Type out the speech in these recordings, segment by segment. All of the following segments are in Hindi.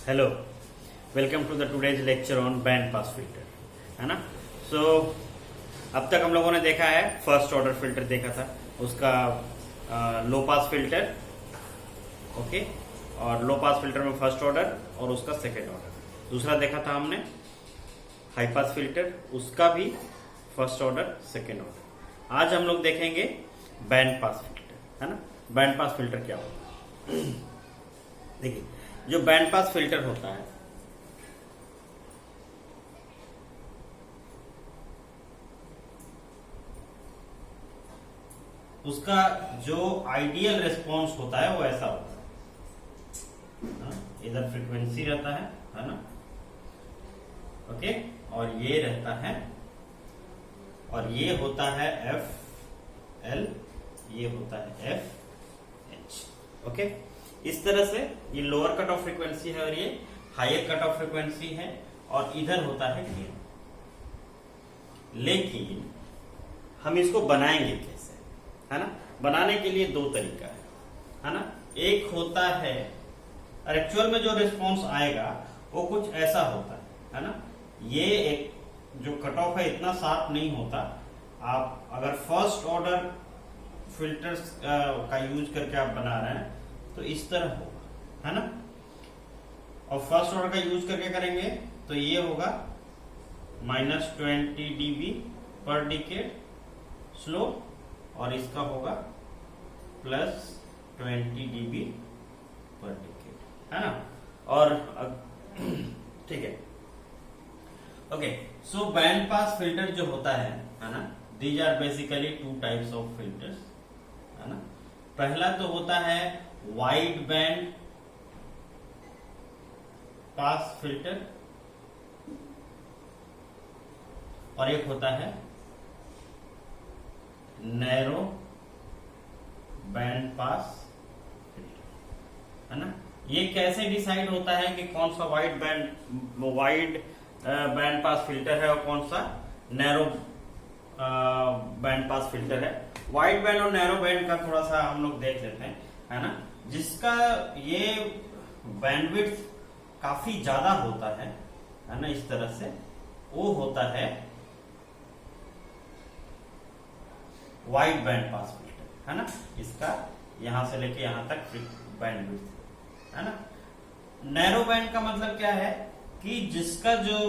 Hello, welcome to the today's lecture on band pass filter, है ना। सो अब तक हम लोगों ने देखा है फर्स्ट ऑर्डर फिल्टर देखा था, उसका लो पास फिल्टर, ओके, और लो पास फिल्टर में फर्स्ट ऑर्डर और उसका सेकेंड ऑर्डर। दूसरा देखा था हमने हाई पास फिल्टर, उसका भी फर्स्ट ऑर्डर सेकेंड ऑर्डर। आज हम लोग देखेंगे बैंड पास फिल्टर, है ना। बैंड पास फिल्टर क्या होता है? देखिए, जो बैंड पास फिल्टर होता है उसका जो आइडियल रिस्पॉन्स होता है वो ऐसा होता है, इधर फ्रीक्वेंसी रहता है ना, ओके, और ये रहता है, और ये होता है एफ एल, ये होता है एफ एच, ओके। इस तरह से ये लोअर कट ऑफ फ्रीक्वेंसी है और ये हायर कट ऑफ फ्रीक्वेंसी है, और इधर होता है गेन। लेकिन हम इसको बनाएंगे कैसे, है ना। बनाने के लिए दो तरीका है ना। एक होता है, और एक्चुअल में जो रिस्पॉन्स आएगा वो कुछ ऐसा होता है ना। ये एक जो कट ऑफ है इतना शार्प नहीं होता। आप अगर फर्स्ट ऑर्डर फिल्टर्स का यूज करके आप बना रहे हैं तो इस तरह होगा, है ना। और फर्स्ट ऑर्डर का यूज करके करेंगे तो ये होगा -20 dB पर डिकेड स्लो, और इसका होगा +20 dB पर डिकेड, है ना। और ठीक है, okay. So band pass filter जो होता है ना, these are basically two types of filters, है ना। पहला तो होता है वाइड बैंड पास फिल्टर, और एक होता है नैरो बैंड पास फिल्टर, है ना। ये कैसे डिसाइड होता है कि कौन सा वाइड बैंड पास फिल्टर है और कौन सा नैरो बैंड पास फिल्टर है? वाइड बैंड और नैरो बैंड का थोड़ा सा हम लोग देख लेते हैं, है ना। जिसका ये बैंडविड्थ काफी ज्यादा होता है ना, इस तरह से, वो होता है वाइड बैंड पास फिल्टर, है ना। इसका यहां से लेके यहां तक बैंडविड्थ, है ना। नैरो बैंड का मतलब क्या है कि जिसका जो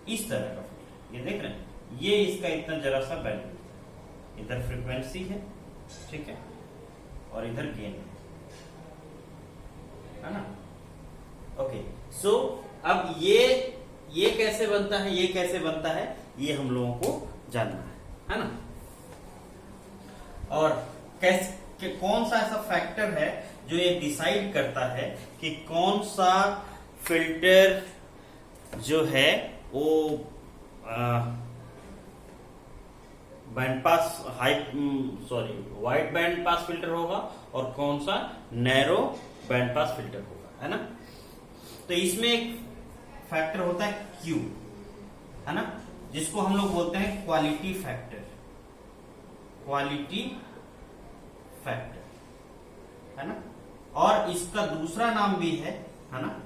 इस तरह का फिल्टर, ये देख रहे हैं, ये इसका इतना जरा सा बैंडविड्थ है, इधर फ्रीक्वेंसी है, ठीक है, और इधर गेन है ना, ओके। सो अब ये कैसे बनता है, ये कैसे बनता है, ये हम लोगों को जानना है ना। और कैसे, कौन सा ऐसा फैक्टर है जो ये डिसाइड करता है कि कौन सा फिल्टर जो है वो band pass wide band pass filter होगा और कौन सा नैरो बैंड पास फिल्टर होगा, है ना। तो इसमें एक फैक्टर होता है Q, है ना, जिसको हम लोग बोलते हैं क्वालिटी फैक्टर, है ना। और इसका दूसरा नाम भी है ना,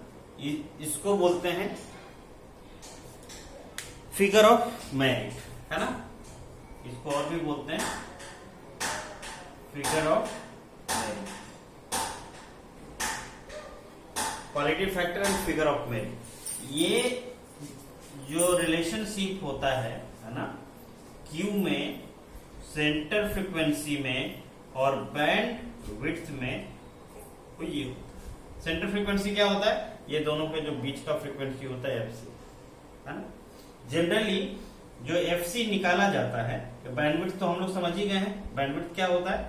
इसको बोलते हैं फिगर ऑफ मेरिट, है ना। इसको और भी बोलते हैं figure of merit, quality factor and figure of merit. ये जो रिलेशनशिप होता है ना, Q में, सेंटर फ्रीक्वेंसी में और बैंड विड्थ में, वो ये सेंटर फ्रीक्वेंसी क्या होता है, ये दोनों के जो बीच का फ्रीक्वेंसी होता है FC, है ना। जनरली जो FC निकाला जाता है, बैंडविड्थ तो हम लोग समझ ही गए हैं, बैंडविड्थ क्या होता है,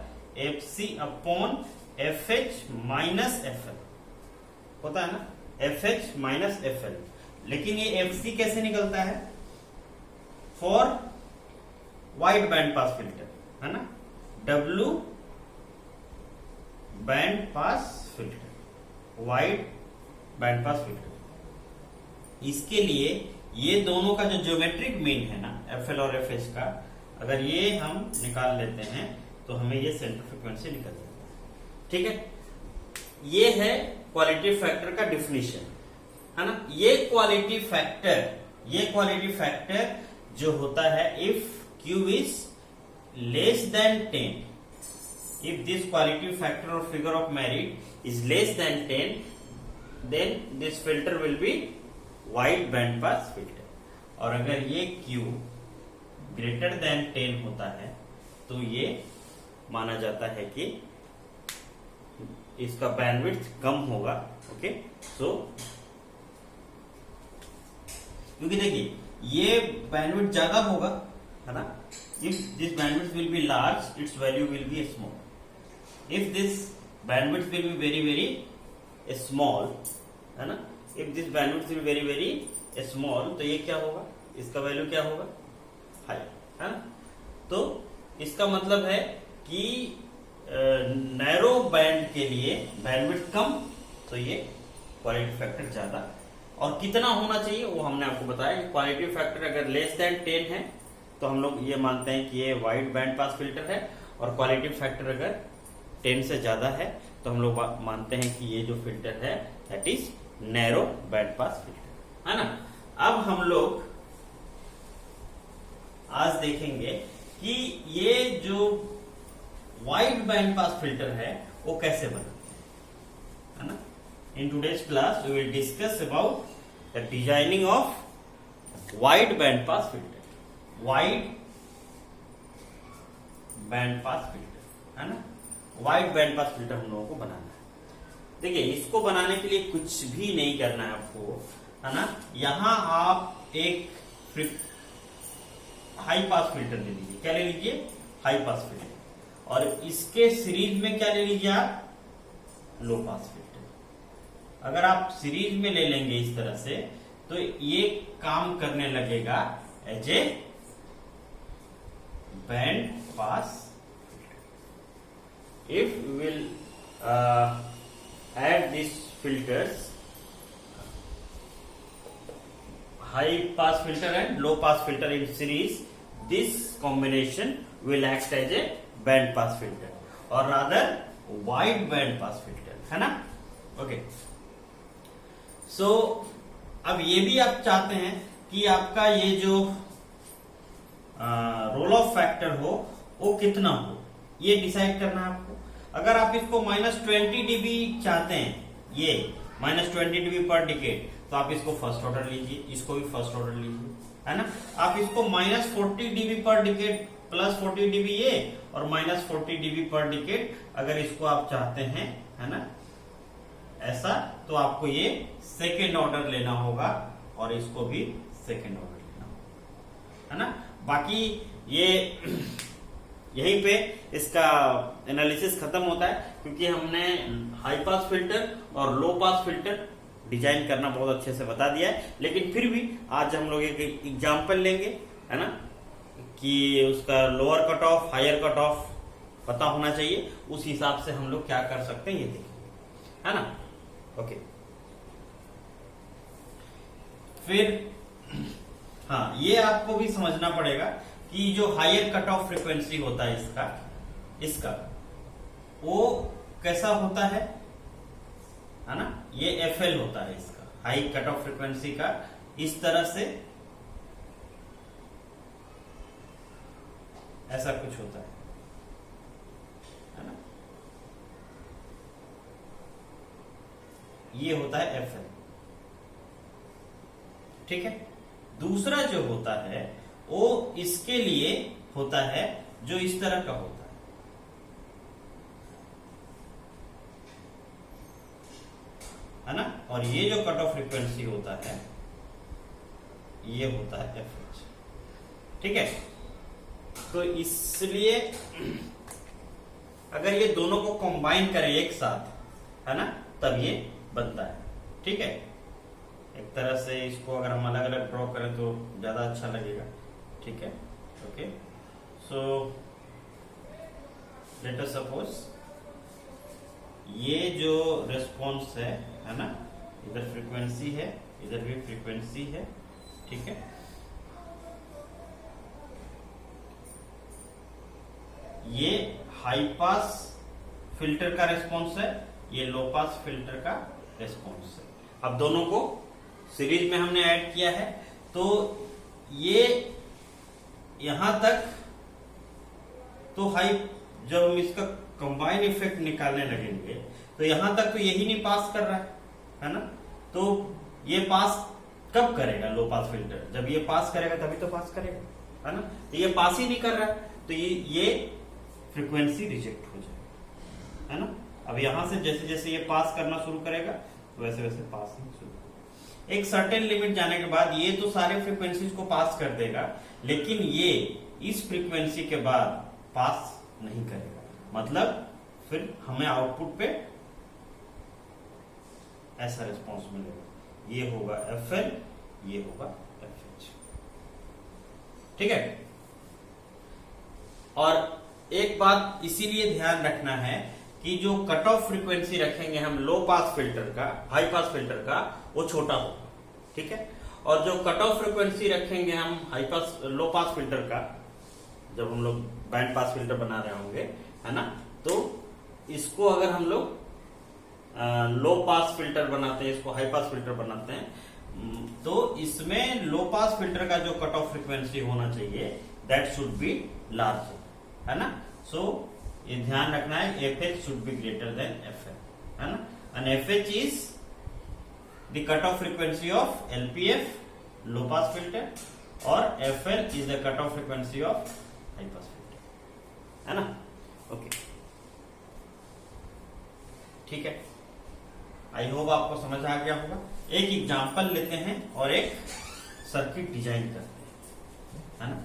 FC upon FH minus FL होता है ना, FH माइनस FL। लेकिन ये FC कैसे निकलता है for wide band pass filter, है ना, W band pass filter, wide band pass filter. इसके लिए ये दोनों का जो ज्योमेट्रिक मीन है ना, FL और FH का, अगर ये हम निकाल लेते हैं तो हमें ये सेंटर फ्रीक्वेंसी निकल जाता है, ठीक है। ये है क्वालिटी फैक्टर का डिफिनीशन, है ना। ये क्वालिटी फैक्टर जो होता है, if Q is less than 10, if this quality factor or figure of merit is less than 10, then this filter will be wide band pass filter. और अगर ये Q greater than 10 होता है तो ये माना जाता है कि इसका बैंडविड्थ कम होगा। ओके, सो क्योंकि देखिए ये बैंडविड्थ ज्यादा होगा, है ना। If this bandwidth will be large, it's value will B small. If this bandwidth will be very very small, है ना, if this bandwidth will very very small, तो ये क्या होगा, इसका वैल्यू क्या होगा, हाई, है ना। तो इसका मतलब है कि नैरो बैंड के लिए बैंडविड्थ कम, तो ये क्वालिटी फैक्टर ज्यादा। और कितना होना चाहिए वो हमने आपको बताया। क्वालिटी फैक्टर अगर लेस देन 10 है तो हम लोग ये मानते हैं कि ये वाइड बैंड पास फिल्टर है, और क्वालिटी फैक्टर अगर 10 से ज्यादा है तो हम लोग मानते हैं कि ये जो फिल्टर है that is narrow band pass filter, है ना। अब हम लोग आज देखेंगे कि ये जो वाइड बैंड पास फिल्टर है वो कैसे बनता है ना। In today's class, we will discuss about the designing of wide band pass filter. Wide band pass filter, है ना। Wide band pass filter हम लोगों को बनाना है। देखिए, इसको बनाने के लिए कुछ भी नहीं करना है आपको, है ना। यहां आप एक हाई पास फिल्टर ले लीजिए। क्या ले लीजिए, हाई पास फिल्टर। और इसके सीरीज में क्या ले लीजिए आप, लो पास फिल्टर। अगर आप सीरीज में ले लेंगे इस तरह से तो ये काम करने लगेगा as a band pass. If will add this filters, high pass filter and low pass filter in series, this combination will act as a band pass filter और rather wide band pass filter, है ना। ओके, सो अब ये भी आप चाहते हैं कि आपका ये जो रोल ऑफ फैक्टर हो वो कितना हो, ये डिसाइड करना है आपको। अगर आप इसको -20 dB चाहते हैं, ये -20 dB पर डिकेड, तो आप इसको फर्स्ट ऑर्डर लीजिए, इसको भी फर्स्ट ऑर्डर लीजिए, है ना। आप इसको -40 dB पर डिकेड, +40 dB ये और -40 dB पर डिकेड अगर इसको आप चाहते हैं, है ना, ऐसा, तो आपको ये सेकेंड ऑर्डर लेना होगा और इसको भी सेकेंड ऑर्डर लेना होगा, है ना। बाकी ये यहीं पे इसका एनालिसिस खत्म होता है, क्योंकि हमने हाई पास फिल्टर और लो पास फिल्टर डिजाइन करना बहुत अच्छे से बता दिया है। लेकिन फिर भी आज हम लोग एक एग्जाम्पल लेंगे, है ना, कि उसका lower cut off higher cut off पता होना चाहिए, उस हिसाब से हम लोग क्या कर सकते हैं ये देखेंगे, है ना। ओके, फिर हाँ, ये आपको भी समझना पड़ेगा कि जो हायर कट ऑफ फ्रीक्वेंसी होता है इसका वो कैसा होता है ना। ये FL होता है इसका, हाई कट ऑफ फ्रीक्वेंसी का, इस तरह से ऐसा कुछ होता है ना। ये होता है FL, ठीक है। दूसरा जो होता है वो इसके लिए होता है जो इस तरह का होता है ना। और ये जो कट ऑफ फ्रीक्वेंसी होता है ये होता है FH, ठीक है। तो इसलिए अगर ये दोनों को कंबाइन करें एक साथ, है ना, तब ये बनता है, ठीक है। एक तरह से इसको अगर हम अलग अलग ड्रॉ करें तो ज्यादा अच्छा लगेगा, ठीक है। Okay, so let us suppose ये जो रेस्पॉन्स है ना, इधर फ्रीक्वेंसी है, इधर भी फ्रीक्वेंसी है, ठीक है। ये हाई पास फिल्टर का रेस्पॉन्स है, ये लो पास फिल्टर का रेस्पॉन्स से। अब दोनों को सीरीज में हमने ऐड किया है, तो ये यहां तक तो हाई, जब हम इसका कंबाइन इफेक्ट निकालने लगेंगे तो यहां तक तो यही नहीं पास कर रहा है ना। तो ये पास कब करेगा लो पास फिल्टर? जब ये पास करेगा तभी तो पास करेगा, है ना। तो ये पास ही नहीं कर रहा है, तो ये फ्रीक्वेंसी रिजेक्ट हो जाएगा, है ना। अब यहां से जैसे जैसे ये पास करना शुरू करेगा वैसे वैसे पास नहीं शुरू होगा। एक सर्टेन लिमिट जाने के बाद ये तो सारे फ्रीक्वेंसीज को पास कर देगा, लेकिन ये इस फ्रीक्वेंसी के बाद पास नहीं करेगा। मतलब फिर हमें आउटपुट पे ऐसा रिस्पॉन्स मिलेगा, ये होगा FL, ये होगा FH, ठीक है। और एक बात इसीलिए ध्यान रखना है कि जो कट ऑफ फ्रीक्वेंसी रखेंगे हम लो पास फिल्टर का, हाई पास फिल्टर का, वो छोटा होगा, ठीक है। और जो कट ऑफ फ्रीक्वेंसी रखेंगे हम हाई पास लो पास फिल्टर का, जब हम लोग बैंड पास फिल्टर बना रहे होंगे, है ना, तो इसको अगर हम लोग लो पास फिल्टर बनाते हैं, इसको हाई पास फिल्टर बनाते हैं, तो इसमें लो पास फिल्टर का जो कट ऑफ फ्रीक्वेंसी होना चाहिए दैट शुड बी लार्ज, है ना। सो ये ध्यान रखना है, FH should be greater than FL, है ना। And FH is the cut off frequency of LPF low pass filter, और FL is the cut off frequency of high pass filter, है ना। ओके, ठीक है। आई होप आपको समझ आ गया होगा। एक एग्जांपल लेते हैं और एक सर्किट डिजाइन करते हैं, है ना।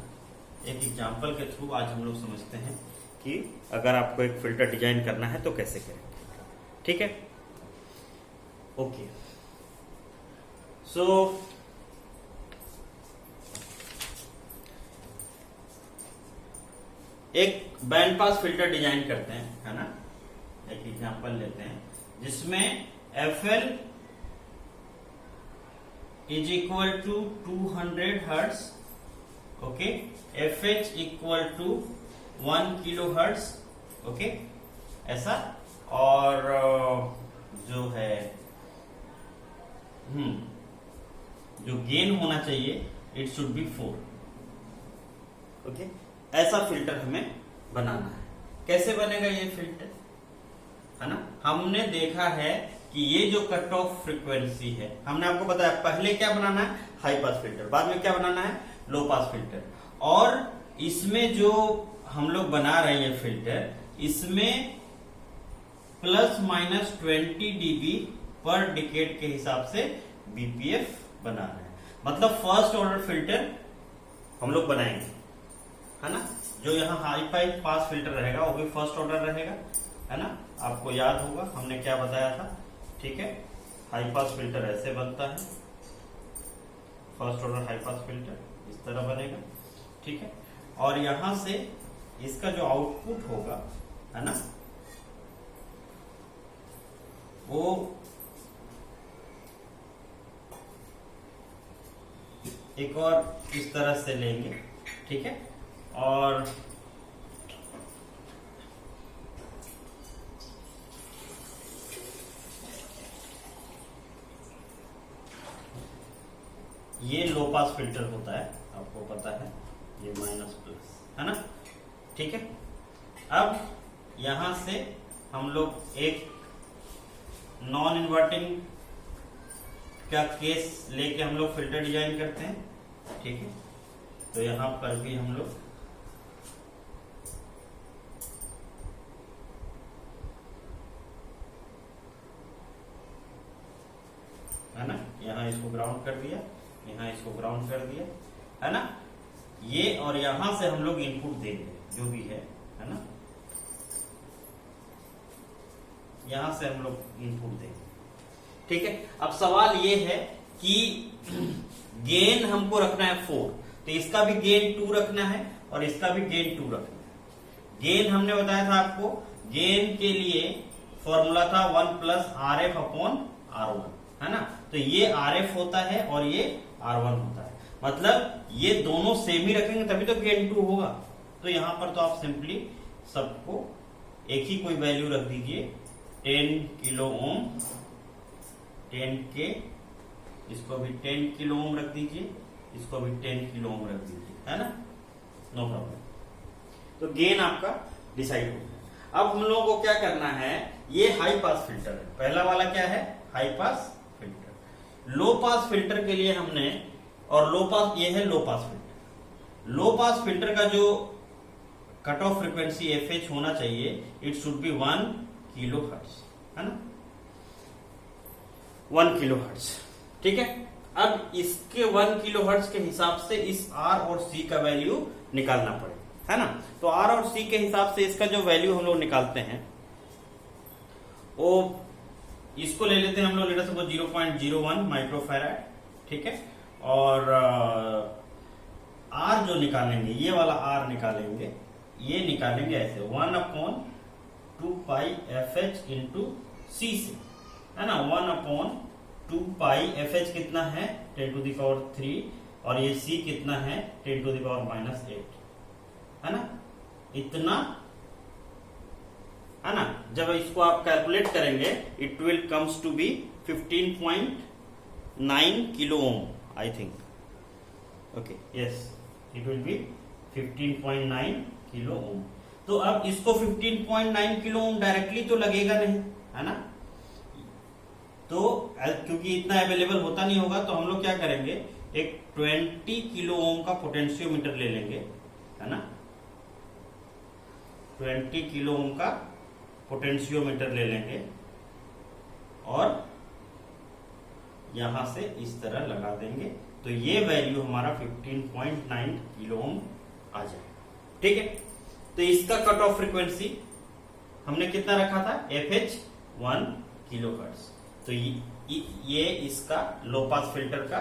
एक एग्जांपल के थ्रू आज हम लोग समझते हैं कि अगर आपको एक फिल्टर डिजाइन करना है तो कैसे करेंगे, ठीक है। ओके, सो एक बैंड पास फिल्टर डिजाइन करते हैं, है ना। एक एग्जांपल लेते हैं जिसमें FL is equal to 200 hertz, okay, FH equal to 1 kilo hertz, okay, ऐसा। और जो है जो गेन होना चाहिए इट शुड बी 4, ओके। ऐसा फिल्टर हमें बनाना है। कैसे बनेगा ये फिल्टर, है ना। हमने देखा है कि ये जो कट ऑफ फ्रीक्वेंसी है, हमने आपको बताया पहले क्या बनाना है, हाई पास फिल्टर, बाद में क्या बनाना है, लो पास फिल्टर। और इसमें जो हम लोग बना रहे हैं फिल्टर, इसमें ±20 dB पर डिकेड के हिसाब से BPF बना रहे हैं। मतलब फर्स्ट ऑर्डर फिल्टर हम लोग बनाएंगे, है ना। जो यहाँ हाई पास फिल्टर रहेगा वो भी फर्स्ट ऑर्डर रहेगा, है ना। आपको याद होगा हमने क्या बताया था, ठीक है। हाई पास फिल्टर ऐसे बनता है, first order high pass filter इस तरह बनेगा, ठीक है। और यहां से इसका जो आउटपुट होगा, है ना, वो एक और इस तरह से लेंगे, ठीक है। और ये लो पास फिल्टर होता है, आपको पता है, ये माइनस प्लस, है ना, ठीक है। अब यहां से हम लोग एक नॉन इन्वर्टिंग का केस लेके हम लोग फिल्टर डिजाइन करते हैं, ठीक है। तो यहां पर भी हम लोग है ना, यहां इसको ग्राउंड कर दिया, यहां इसको ग्राउंड कर दिया, है ना। ये और यहां से हम लोग इनपुट देंगे जो भी है ना, यहां से हम लोग इनपुट देंगे, ठीक है। अब सवाल ये है कि गेन हमको रखना है 4, तो इसका भी गेन 2 रखना है और इसका भी गेन 2 रखना है। गेन हमने बताया था आपको, गेन के लिए फॉर्मूला था 1 + RF अपॉन R1, है ना। तो ये RF होता है और ये R1 होता है, मतलब ये दोनों सेम ही रखेंगे तभी तो गेन 2 होगा। तो यहां पर तो आप सिंपली सबको एक ही कोई वैल्यू रख दीजिए, 10 किलो ओम 10K, इसको भी 10 किलो ओम रख दीजिए, इसको भी 10 किलो ओम रख दीजिए, है ना, नो प्रॉब्लम। तो गेन आपका डिसाइड हो गया। अब हम लोगों को क्या करना है, ये हाई पास फिल्टर है, पहला वाला क्या है, हाई पास फिल्टर। लो पास फिल्टर के लिए हमने, और लो पास, ये है लो पास फिल्टर। लो पास फिल्टर का जो कट ऑफ फ्रीक्वेंसी FH होना चाहिए, it should B 1 kilo hertz, है ना, 1 किलो हर्ट्ज, ठीक है। अब इसके 1 किलो हर्ट्ज के हिसाब से इस R और C का वैल्यू निकालना पड़ेगा, है ना। तो R और C के हिसाब से इसका जो वैल्यू हम लोग निकालते हैं, वो इसको ले लेते हैं हम लोग, लेट अस सपोज 0.01 माइक्रोफैराड, ठीक है। और R जो निकालेंगे, ये वाला R निकालेंगे, ये निकालेंगे ऐसे 1/2 FH इंटू C से, है ना, 1/2 FH कितना है 10⁻3, और ये C कितना है 10⁻⁻8, है ना, इतना, है ना। जब इसको आप कैलकुलेट करेंगे, it will comes to be 15.9 kilo ohm, I think, okay, yes, it will be 15.9 kilo ohm. तो अब इसको 15.9 किलो ओम डायरेक्टली तो लगेगा नहीं, है ना, तो क्योंकि इतना अवेलेबल होता नहीं होगा, तो हम लोग क्या करेंगे, एक 20 किलो ओम का पोटेंशियोमीटर ले लेंगे, है ना, 20 किलो ओम का पोटेंशियोमीटर ले लेंगे, और यहां से इस तरह लगा देंगे, तो ये वैल्यू हमारा 15.9 किलो ओम आ जाएगा, ठीक है। तो इसका कट ऑफ फ्रीक्वेंसी हमने कितना रखा था, FH 1 किलो हर्ट्ज। तो ये इसका लो पास फिल्टर का,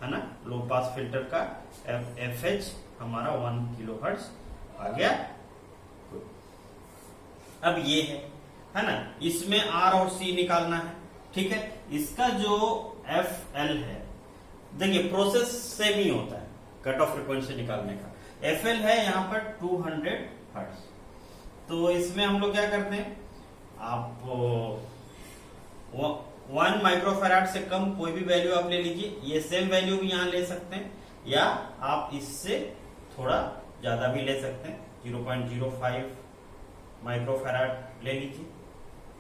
है ना, लो पास फिल्टर का FH हमारा 1 किलो हर्ट्ज आ गया। अब ये है ना, इसमें R और C निकालना है, ठीक है। इसका जो FL है, देखिए प्रोसेस सेम ही होता है कट ऑफ फ्रीक्वेंसी निकालने का। FL है यहाँ पर 200 हर्ट्ज, तो इसमें हम लोग क्या करते हैं, आप 1 माइक्रोफैराड से कम कोई भी वैल्यू आप ले लीजिए, ये सेम वैल्यू भी यहाँ ले सकते हैं, या आप इससे थोड़ा ज्यादा भी ले सकते हैं, 0.05 माइक्रोफैराड ले लीजिए,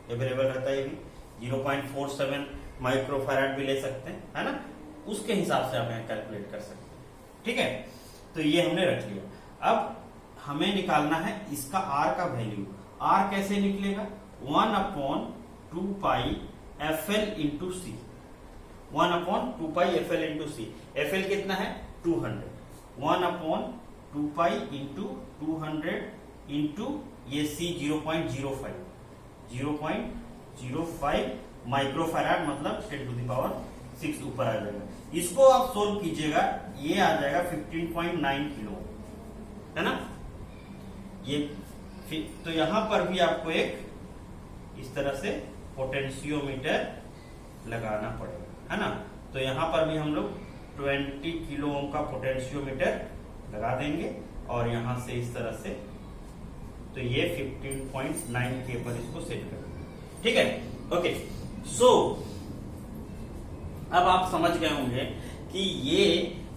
अवेलेबल रहता है ये भी, 0.47 माइक्रोफैराड भी ले सकते हैं, है ना, उसके हिसाब से आप यहाँ कैलकुलेट कर सकते हैं, ठीक है। तो ये हमने रख लिया। अब हमें निकालना है इसका R का वैल्यू। R कैसे निकलेगा, 1/2 FL into C, 1/2 FL into C। FL कितना है 200, 1/2 इंटू 200 इंटू ये C 0.05 माइक्रोफैराड, मतलब 10⁻6 ऊपर आ जाएगा। इसको आप सोल्व कीजिएगा, ये आ जाएगा 15.9 किलो, है ना। ये तो यहां पर भी आपको एक इस तरह से पोटेंशियोमीटर लगाना पड़ेगा, है ना। तो यहां पर भी हम लोग 20 किलो ओम का पोटेंशियोमीटर लगा देंगे, और यहां से इस तरह से, तो ये 15.9 के पर इसको सेट कर देंगे, ठीक है, ओके। सो अब आप समझ गए होंगे कि ये,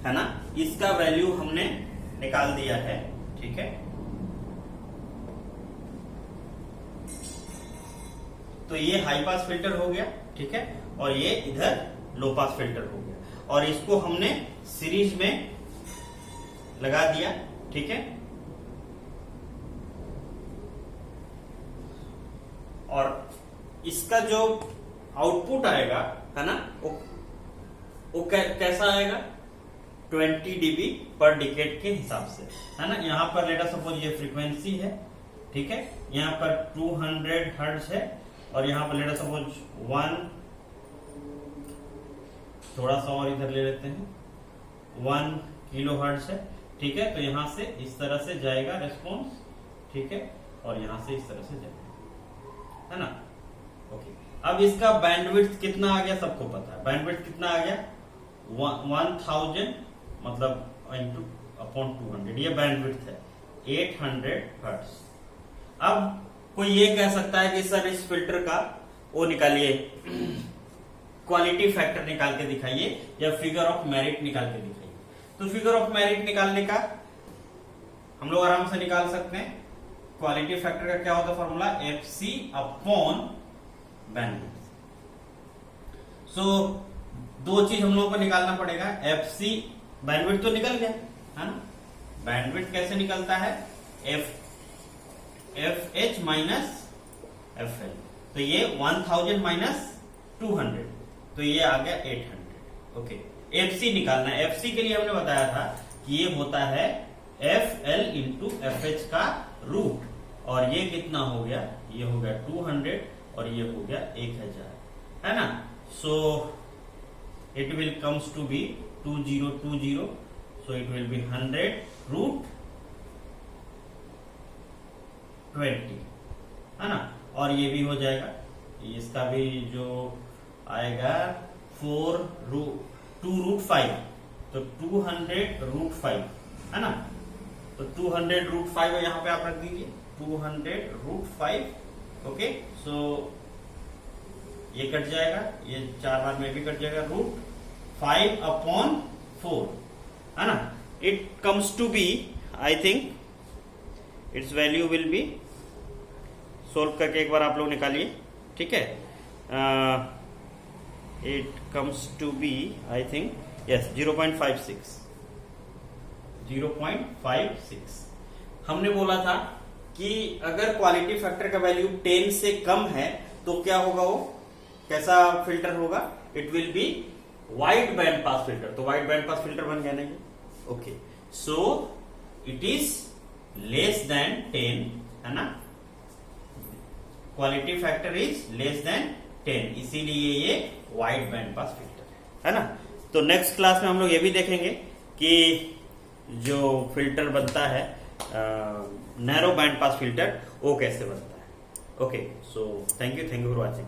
है ना, इसका वैल्यू हमने निकाल दिया है, ठीक है। तो ये हाई पास फिल्टर हो गया, ठीक है, और ये इधर लो पास फिल्टर हो गया, और इसको हमने सीरीज में लगा दिया, ठीक है। और इसका जो आउटपुट आएगा, है ना, वो कैसा आएगा, 20 dB पर डिकेड के हिसाब से, है ना। यहाँ पर लेट अस सपोज ये फ्रीक्वेंसी है, ठीक है, यहाँ पर 200 हर्ट्ज है, और यहाँ पर लेट अस सपोज 1, थोड़ा सा और इधर ले लेते हैं, 1 किलो हर्ट्ज है, ठीक है। तो यहाँ से इस तरह से जाएगा रेस्पॉन्स, ठीक है, और यहाँ से इस तरह से जाएगा, है ना, ओके। अब इसका बैंडविड्थ कितना आ गया, सबको पता है बैंडविड्थ कितना आ गया, 1000 मतलब इंटू अपॉन 200, ये बैंडविड्थ है 800 हर्ट्ज। अब कोई ये कह सकता है कि सर इस फिल्टर का वो निकालिए, क्वालिटी फैक्टर निकाल के दिखाइए या फिगर ऑफ मेरिट निकाल के दिखाइए। तो फिगर ऑफ मेरिट निकालने का हम लोग आराम से निकाल सकते हैं। क्वालिटी फैक्टर का क्या होता है फॉर्मूला, FC अपॉन बैंडविड्थ। सो दो चीज हम लोगों को निकालना पड़ेगा। FC बैंडविड्थ तो निकल गया है ना, बैंडविड्थ कैसे निकलता है, FH माइनस FL, तो ये 1000 माइनस 200, तो ये आ गया 800। ओके, FC निकालना है। FC के लिए हमने बताया था कि ये होता है FL इंटू FH का रूट, और ये कितना हो गया, ये हो गया 200 और ये हो गया 1000, है ना। So it will comes to be 2020, so it will be 100 root 20, है ना। और ये भी हो जाएगा, इसका भी जो आएगा 2 रूट 5, तो 200 रूट 5, है ना। तो 200 रूट 5 यहां पे आप रख दीजिए, 200 रूट 5। ओके, सो ये कट जाएगा, ये 4 बार में भी कट जाएगा, रूट 5 अपॉन 4, है ना। It comes to be, I think its value will be, solve करके एक बार आप लोग निकालिए, ठीक है। It comes to be, I think yes 0.56। हमने बोला था कि अगर क्वालिटी फैक्टर का वैल्यू 10 से कम है तो क्या होगा, वो कैसा फिल्टर होगा, it will B wide band pass filter. तो वाइड बैंड पास फिल्टर बन गया ना ये। Okay, so it is less than 10, है ना, quality factor is less than 10, इसीलिए ये वाइड बैंड पास फिल्टर है ना। तो नेक्स्ट क्लास में हम लोग ये भी देखेंगे कि जो फिल्टर बनता है नैरो बैंड पास फिल्टर, वो कैसे बनता है। Okay, so thank you for watching.